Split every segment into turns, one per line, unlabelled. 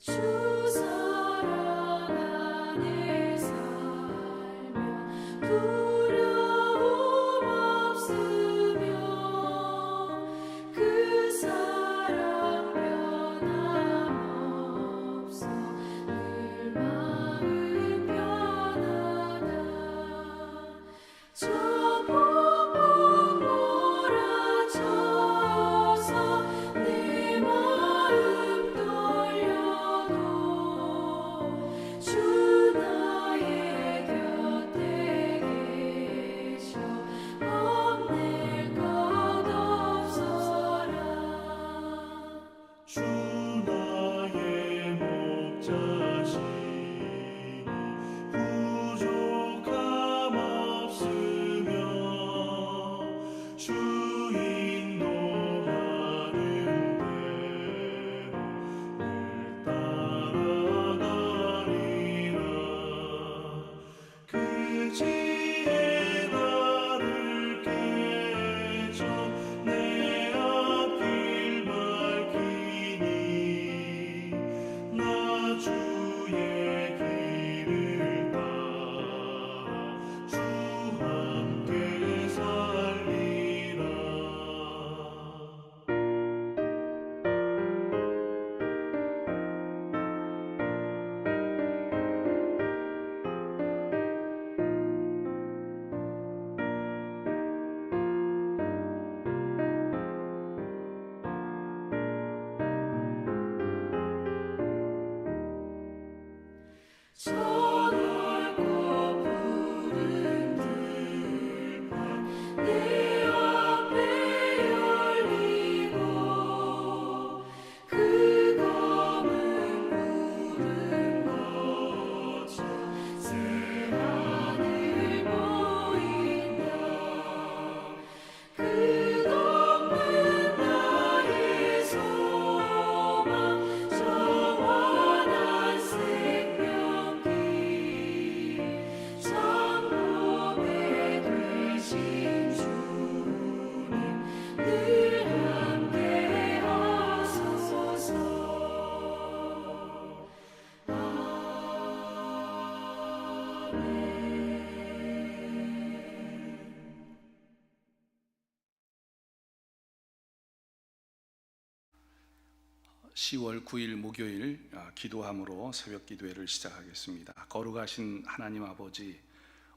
주 사랑 안에 살면 두려움 없으며 그 사랑 변함없어 늘 마음 편하다. 저 폭풍 몰아쳐서 내 마음 떨려도 주 나의 곁에 계셔 겁낼 것 없어라.
주 나의 목자시니 부족함 없으며 주 인도하는 대로 늘 따라가리라. 그 지혜 나를 깨쳐 내 앞길 밝히니 나 주의 길을 따라 주 함께 살리라.
저 넓고 푸른 들판 내 앞에 열리고 그 검은 구름 거쳐 새하늘 보인다. 끝없는 나의 소망 영원한 생명길 참복에 되신 주님 늘 함께 하소서. 아멘.
10월 9일 목요일 기도함으로 새벽 기도회를 시작하겠습니다. 거룩하신 하나님 아버지,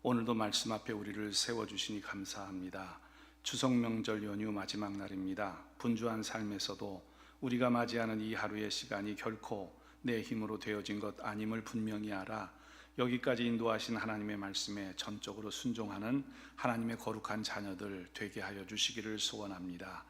오늘도 말씀 앞에 우리를 세워주시니 감사합니다. 추석 명절 연휴 마지막 날입니다. 분주한 삶에서도 우리가 맞이하는 이 하루의 시간이 결코 내 힘으로 되어진 것 아님을 분명히 알아 여기까지 인도하신 하나님의 말씀에 전적으로 순종하는 하나님의 거룩한 자녀들 되게 하여 주시기를 소원합니다.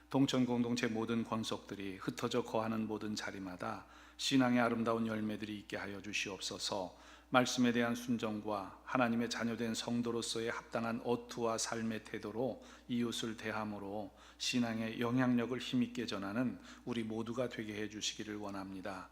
동천 공동체 모든 권속들이 흩어져 거하는 모든 자리마다 신앙의 아름다운 열매들이 있게 하여 주시옵소서. 말씀에 대한 순종과 하나님의 자녀된 성도로서의 합당한 어투와 삶의 태도로 이웃을 대함으로 신앙의 영향력을 힘있게 전하는 우리 모두가 되게 해 주시기를 원합니다.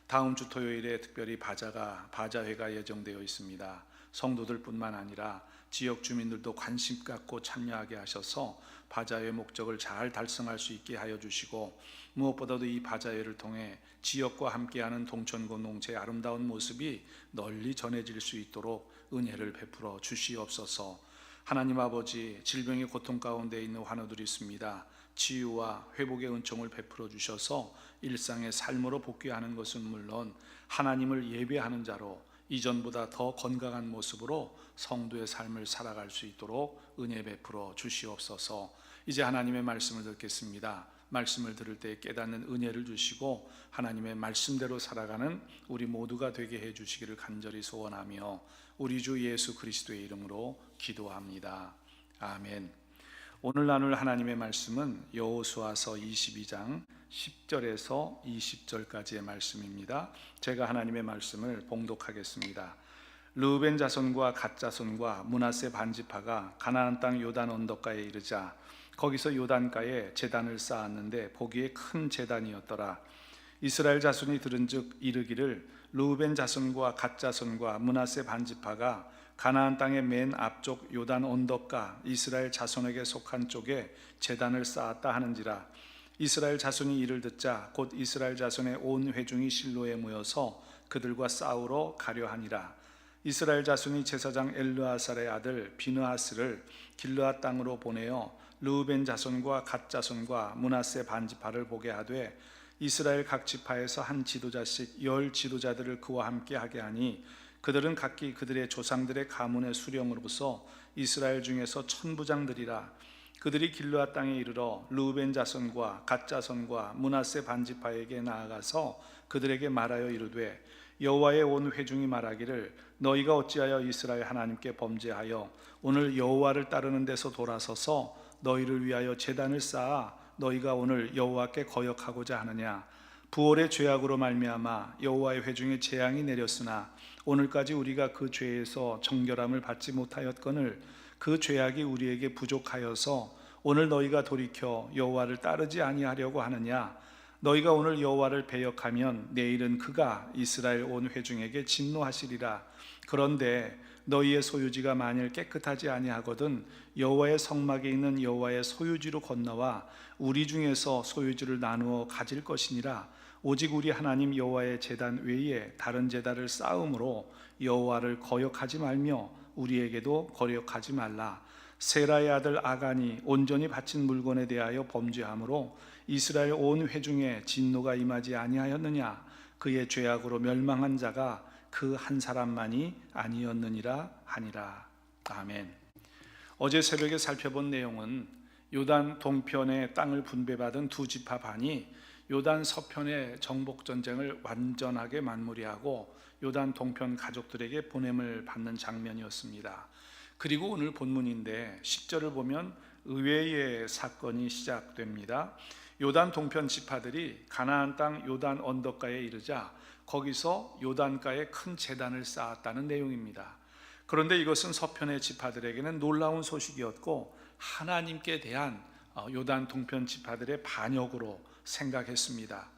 다음 주 토요일에 특별히 바자회가 예정되어 있습니다. 성도들뿐만 아니라 지역 주민들도 관심 갖고 참여하게 하셔서 바자회 목적을 잘 달성할 수 있게 하여 주시고, 무엇보다도 이 바자회를 통해 지역과 함께하는 동천 공동체의 아름다운 모습이 널리 전해질 수 있도록 은혜를 베풀어 주시옵소서. 하나님 아버지, 질병의 고통 가운데 있는 환우들이 있습니다. 치유와 회복의 은총을 베풀어 주셔서 일상의 삶으로 복귀하는 것은 물론 하나님을 예배하는 자로 이전보다 더 건강한 모습으로 성도의 삶을 살아갈 수 있도록 은혜 베풀어 주시옵소서. 이제 하나님의 말씀을 듣겠습니다. 말씀을 들을 때 깨닫는 은혜를 주시고 하나님의 말씀대로 살아가는 우리 모두가 되게 해 주시기를 간절히 소원하며 우리 주 예수 그리스도의 이름으로 기도합니다. 아멘. 오늘 나눌 하나님의 말씀은 여호수아서 22장 10절에서 20절까지의 말씀입니다. 제가 하나님의 말씀을 봉독하겠습니다. 르우벤 자손과 갓 자손과 므낫세 반지파가 가나안 땅 요단 언덕가에 이르자 거기서 요단가에 제단을 쌓았는데 보기에 큰 제단이었더라. 이스라엘 자손이 들은즉 이르기를 르우벤 자손과 갓 자손과 므낫세 반지파가 가나안 땅의 맨 앞쪽 요단 언덕가 이스라엘 자손에게 속한 쪽에 제단을 쌓았다 하는지라. 이스라엘 자손이 이를 듣자 곧 이스라엘 자손의 온 회중이 실로에 모여서 그들과 싸우러 가려 하니라. 이스라엘 자손이 제사장 엘르아살의 아들 비느하스를 길르앗 땅으로 보내어 르우벤 자손과 갓 자손과 므낫세 반지파를 보게 하되 이스라엘 각 지파에서 한 지도자씩 10 지도자들을 그와 함께 하게 하니 그들은 각기 그들의 조상들의 가문의 수령으로서 이스라엘 중에서 천부장들이라. 그들이 길르앗 땅에 이르러 르우벤 자손과 갓 자손과 므낫세 반지파에게 나아가서 그들에게 말하여 이르되 여호와의 온 회중이 말하기를 너희가 어찌하여 이스라엘 하나님께 범죄하여 오늘 여호와를 따르는 데서 돌아서서 너희를 위하여 제단을 쌓아 너희가 오늘 여호와께 거역하고자 하느냐. 부올의 죄악으로 말미암아 여호와의 회중에 재앙이 내렸으나 오늘까지 우리가 그 죄에서 정결함을 받지 못하였거늘 그 죄악이 우리에게 부족하여서 오늘 너희가 돌이켜 여호와를 따르지 아니하려고 하느냐. 너희가 오늘 여호와를 배역하면 내일은 그가 이스라엘 온 회중에게 진노하시리라. 그런데 너희의 소유지가 만일 깨끗하지 아니하거든 여호와의 성막에 있는 여호와의 소유지로 건너와 우리 중에서 소유지를 나누어 가질 것이니라. 오직 우리 하나님 여호와의 제단 외에 다른 제단을 쌓음으로 여호와를 거역하지 말며 우리에게도 거역하지 말라. 세라의 아들 아간이 온전히 바친 물건에 대하여 범죄함으로 이스라엘 온 회중에 진노가 임하지 아니하였느냐. 그의 죄악으로 멸망한 자가 그 한 사람만이 아니었느니라 하니라. 아멘. 어제 새벽에 살펴본 내용은 요단 동편의 땅을 분배받은 두 지파 반이 요단 서편의 정복 전쟁을 완전하게 마무리하고 요단 동편 가족들에게 보냄을 받는 장면이었습니다. 그리고 오늘 본문인데 10절을 보면 의외의 사건이 시작됩니다. 요단 동편 지파들이 가나안 땅 요단 언덕가에 이르자 거기서 요단가에 큰 제단을 쌓았다는 내용입니다. 그런데 이것은 서편의 지파들에게는 놀라운 소식이었고 하나님께 대한 요단 동편 지파들의 반역으로 생각했습니다.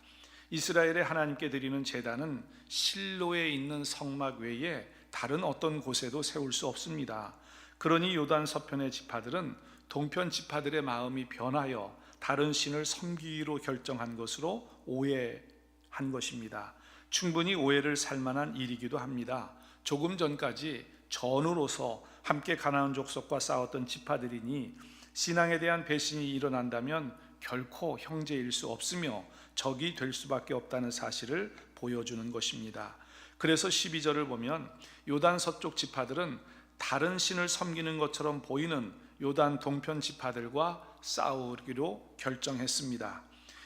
이스라엘의 하나님께 드리는 제단은 실로에 있는 성막 외에 다른 어떤 곳에도 세울 수 없습니다. 그러니 요단 서편의 지파들은 동편 지파들의 마음이 변하여 다른 신을 섬기기로 결정한 것으로 오해한 것입니다. 충분히 오해를 살만한 일이기도 합니다. 조금 전까지 전우로서 함께 가나안 족속과 싸웠던 지파들이니 신앙에 대한 배신이 일어난다면 결코 형제일 수 없으며 적이 될 수밖에 없다는 사실을 보여주는 것입니다. 그래서 12절을 보면 요단 서쪽 지파들은 다른 신을 섬기는 것처럼 보이는 요단 동편 지파들과 싸우기로 결정했습니다.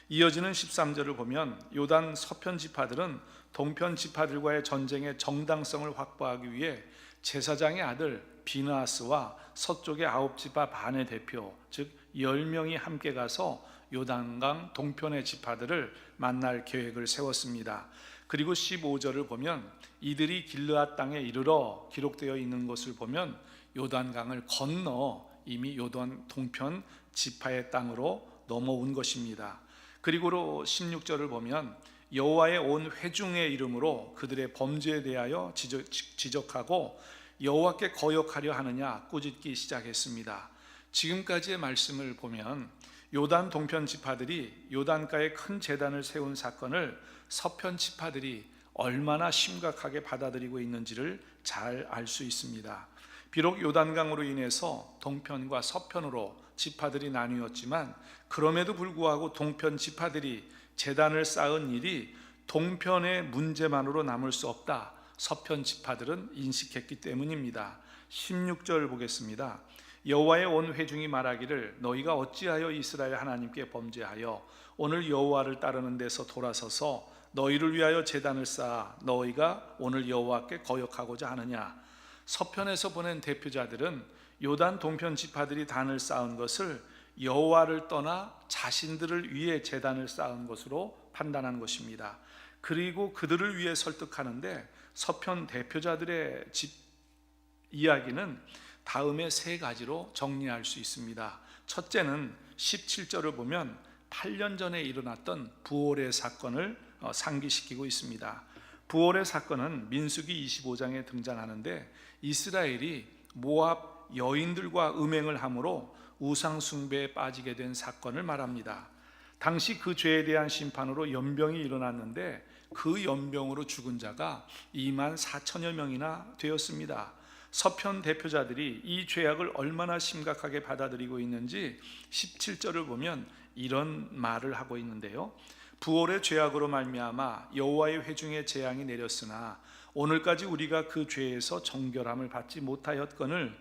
이어지는 13절을 보면 요단 서편 지파들은 동편 지파들과의 전쟁의 정당성을 확보하기 위해 제사장의 아들 비느하스와 서쪽의 9지파 반의 대표 즉 10명이 함께 가서 요단강 동편의 지파들을 만날 계획을 세웠습니다. 그리고 15절을 보면 이들이 길르앗 땅에 이르러 기록되어 있는 것을 보면 요단강을 건너 이미 요단 동편 지파의 땅으로 넘어온 것입니다. 그리고 16절을 보면 여호와의 온 회중의 이름으로 그들의 범죄에 대하여 지적하고 여호와께 거역하려 하느냐 꾸짖기 시작했습니다. 지금까지의 말씀을 보면 요단 동편 지파들이 요단가에 큰 제단을 세운 사건을 서편 지파들이 얼마나 심각하게 받아들이고 있는지를 잘 알 수 있습니다. 비록 요단강으로 인해서 동편과 서편으로 지파들이 나뉘었지만 그럼에도 불구하고 동편 지파들이 제단을 쌓은 일이 동편의 문제만으로 남을 수 없다. 서편 지파들은 인식했기 때문입니다. 16절 보겠습니다. 여호와의 온 회중이 말하기를 너희가 어찌하여 이스라엘 하나님께 범죄하여 오늘 여호와를 따르는 데서 돌아서서 너희를 위하여 제단을 쌓아 너희가 오늘 여호와께 거역하고자 하느냐. 서편에서 보낸 대표자들은 요단 동편 지파들이 단을 쌓은 것을 여호와를 떠나 자신들을 위해 제단을 쌓은 것으로 판단한 것입니다. 그리고 그들을 위해 설득하는데 서편 대표자들의 이야기는 다음에 세 가지로 정리할 수 있습니다. 첫째는 17절을 보면 8년 전에 일어났던 부올의 사건을 상기시키고 있습니다. 부올의 사건은 민수기 25장에 등장하는데 이스라엘이 모압 여인들과 음행을 함으로 우상 숭배에 빠지게 된 사건을 말합니다. 당시 그 죄에 대한 심판으로 연병이 일어났는데 그 연병으로 죽은 자가 2만 4천여 명이나 되었습니다. 서편 대표자들이 이 죄악을 얼마나 심각하게 받아들이고 있는지 17절을 보면 이런 말을 하고 있는데요. 부올의 죄악으로 말미암아 여호와의 회중에 재앙이 내렸으나 오늘까지 우리가 그 죄에서 정결함을 받지 못하였거늘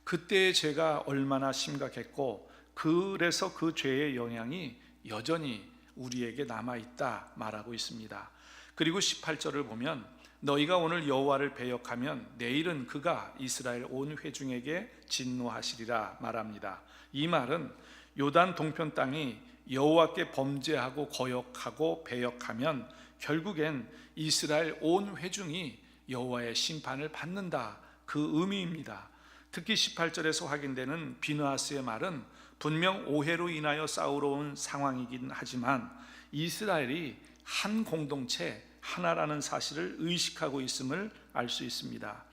그때의 죄가 얼마나 심각했고 그래서 그 죄의 영향이 여전히 우리에게 남아있다 말하고 있습니다. 그리고 18절을 보면 너희가 오늘 여호와를 배역하면 내일은 그가 이스라엘 온 회중에게 진노하시리라 말합니다. 이 말은 요단 동편 땅이 여호와께 범죄하고 거역하고 배역하면 결국엔 이스라엘 온 회중이 여호와의 심판을 받는다, 그 의미입니다. 특히 18절에서 확인되는 비느하스의 말은 분명 오해로 인하여 싸우러 온 상황이긴 하지만 이스라엘이 한 공동체 하나라는 사실을 의식하고 있음을 알 수 있습니다.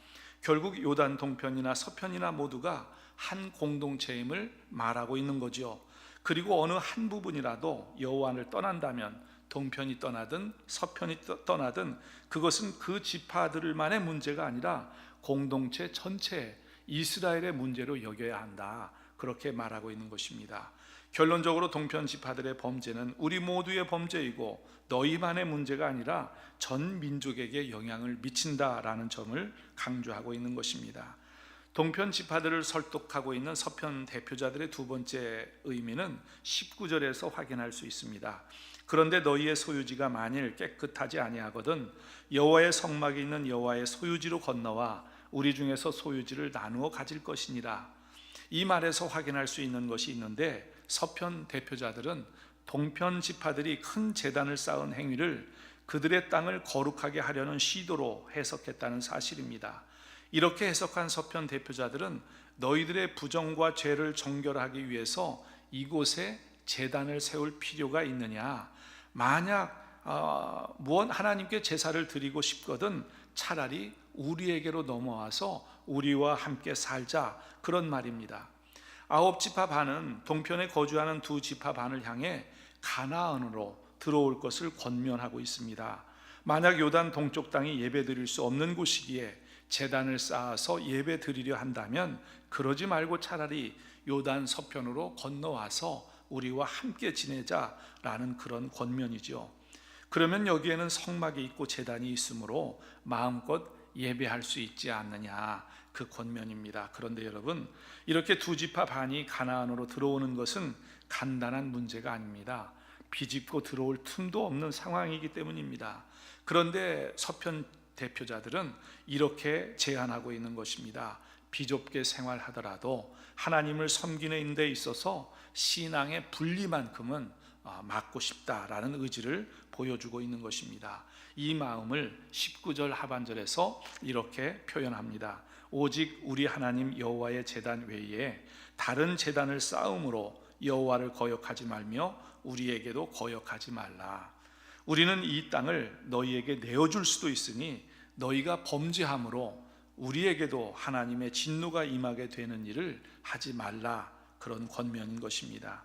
결국 요단 동편이나 서편이나 모두가 한 공동체임을 말하고 있는 거죠. 그리고 어느 한 부분이라도 여호와를 떠난다면 동편이 떠나든 서편이 떠나든 그것은 그 지파들만의 문제가 아니라 공동체 전체 이스라엘의 문제로 여겨야 한다, 그렇게 말하고 있는 것입니다. 결론적으로 동편 지파들의 범죄는 우리 모두의 범죄이고 너희만의 문제가 아니라 전 민족에게 영향을 미친다라는 점을 강조하고 있는 것입니다. 동편 지파들을 설득하고 있는 서편 대표자들의 두 번째 의미는 19절에서 확인할 수 있습니다. 그런데 너희의 소유지가 만일 깨끗하지 아니하거든 여호와의 성막이 있는 여호와의 소유지로 건너와 우리 중에서 소유지를 나누어 가질 것이니라. 이 말에서 확인할 수 있는 것이 있는데 서편 대표자들은 동편 지파들이 큰 제단을 쌓은 행위를 그들의 땅을 거룩하게 하려는 시도로 해석했다는 사실입니다. 이렇게 해석한 서편 대표자들은 너희들의 부정과 죄를 정결하기 위해서 이곳에 제단을 세울 필요가 있느냐, 만약 하나님께 제사를 드리고 싶거든 차라리 우리에게로 넘어와서 우리와 함께 살자, 그런 말입니다. 9지파 반은 동편에 거주하는 2지파 반을 향해 가나안으로 들어올 것을 권면하고 있습니다. 만약 요단 동쪽 땅이 예배 드릴 수 없는 곳이기에 제단을 쌓아서 예배 드리려 한다면 그러지 말고 차라리 요단 서편으로 건너와서 우리와 함께 지내자라는 그런 권면이죠. 그러면 여기에는 성막이 있고 제단이 있으므로 마음껏 예배할 수 있지 않느냐, 그 권면입니다. 그런데 여러분, 이렇게 2지파 반이 가나안으로 들어오는 것은 간단한 문제가 아닙니다. 비집고 들어올 틈도 없는 상황이기 때문입니다. 그런데 서편 대표자들은 이렇게 제안하고 있는 것입니다. 비좁게 생활하더라도 하나님을 섬기는 데 있어서 신앙의 분리만큼은 막고 싶다라는 의지를 보여주고 있는 것입니다. 이 마음을 19절 하반절에서 이렇게 표현합니다. 오직 우리 하나님 여호와의 제단 외에 다른 제단을 쌓음으로 여호와를 거역하지 말며 우리에게도 거역하지 말라. 우리는 이 땅을 너희에게 내어줄 수도 있으니 너희가 범죄함으로 우리에게도 하나님의 진노가 임하게 되는 일을 하지 말라, 그런 권면인 것입니다.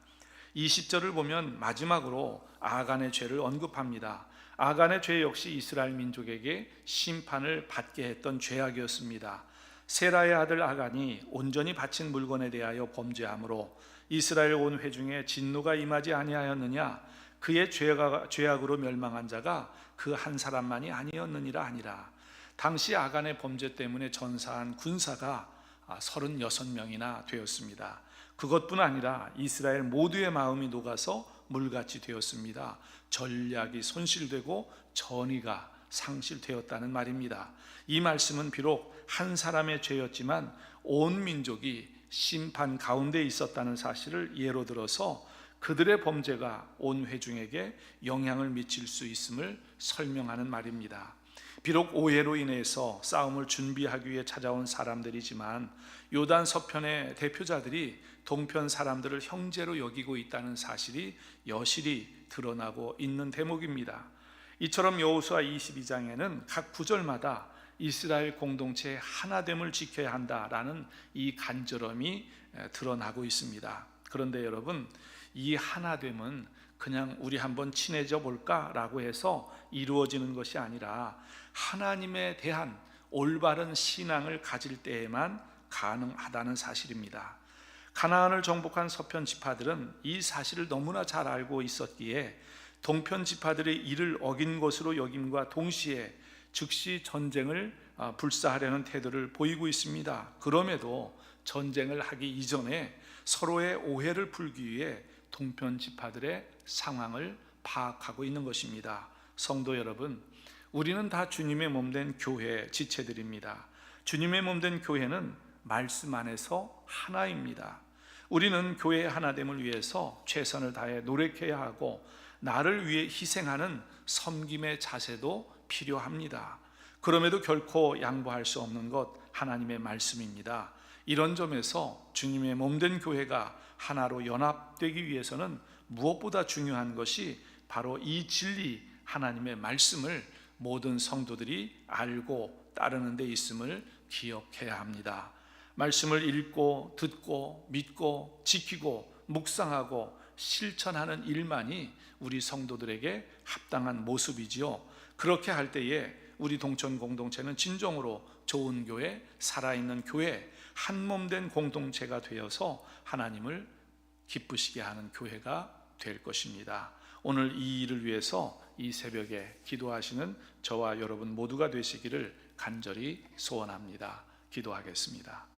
20절을 보면 마지막으로 아간의 죄를 언급합니다. 아간의 죄 역시 이스라엘 민족에게 심판을 받게 했던 죄악이었습니다. 세라의 아들 아간이 온전히 바친 물건에 대하여 범죄함으로 이스라엘 온 회중에 진노가 임하지 아니하였느냐, 그의 죄악으로 멸망한 자가 그 한 사람만이 아니었느니라 하니라. 당시 아간의 범죄 때문에 전사한 군사가 36명이나 되었습니다. 그것뿐 아니라 이스라엘 모두의 마음이 녹아서 물같이 되었습니다. 전략이 손실되고 전의가 상실되었다는 말입니다. 이 말씀은 비록 한 사람의 죄였지만 온 민족이 심판 가운데 있었다는 사실을 예로 들어서 그들의 범죄가 온 회중에게 영향을 미칠 수 있음을 설명하는 말입니다. 비록 오해로 인해서 싸움을 준비하기 위해 찾아온 사람들이지만 요단 서편의 대표자들이 동편 사람들을 형제로 여기고 있다는 사실이 여실히 드러나고 있는 대목입니다. 이처럼 여호수아 22장에는 각 구절마다 이스라엘 공동체의 하나됨을 지켜야 한다라는 이 간절함이 드러나고 있습니다. 그런데 여러분, 이 하나됨은 그냥 우리 한번 친해져 볼까라고 해서 이루어지는 것이 아니라 하나님에 대한 올바른 신앙을 가질 때에만 가능하다는 사실입니다. 가나안을 정복한 서편 지파들은 이 사실을 너무나 잘 알고 있었기에 동편 지파들의 이를 어긴 것으로 여김과 동시에 즉시 전쟁을 불사하려는 태도를 보이고 있습니다. 그럼에도 전쟁을 하기 이전에 서로의 오해를 풀기 위해 동편 지파들의 상황을 파악하고 있는 것입니다. 성도 여러분, 우리는 다 주님의 몸된 교회 지체들입니다. 주님의 몸된 교회는 말씀 안에서 하나입니다. 우리는 교회의 하나됨을 위해서 최선을 다해 노력해야 하고 나를 위해 희생하는 섬김의 자세도 필요합니다. 그럼에도 결코 양보할 수 없는 것 하나님의 말씀입니다. 이런 점에서 주님의 몸된 교회가 하나로 연합되기 위해서는 무엇보다 중요한 것이 바로 이 진리 하나님의 말씀을 모든 성도들이 알고 따르는 데 있음을 기억해야 합니다. 말씀을 읽고 듣고 믿고 지키고 묵상하고 실천하는 일만이 우리 성도들에게 합당한 모습이지요. 그렇게 할 때에 우리 동천 공동체는 진정으로 좋은 교회, 살아있는 교회, 한몸된 공동체가 되어서 하나님을 기쁘시게 하는 교회가 될 것입니다. 오늘 이 일을 위해서 이 새벽에 기도하시는 저와 여러분 모두가 되시기를 간절히 소원합니다. 기도하겠습니다.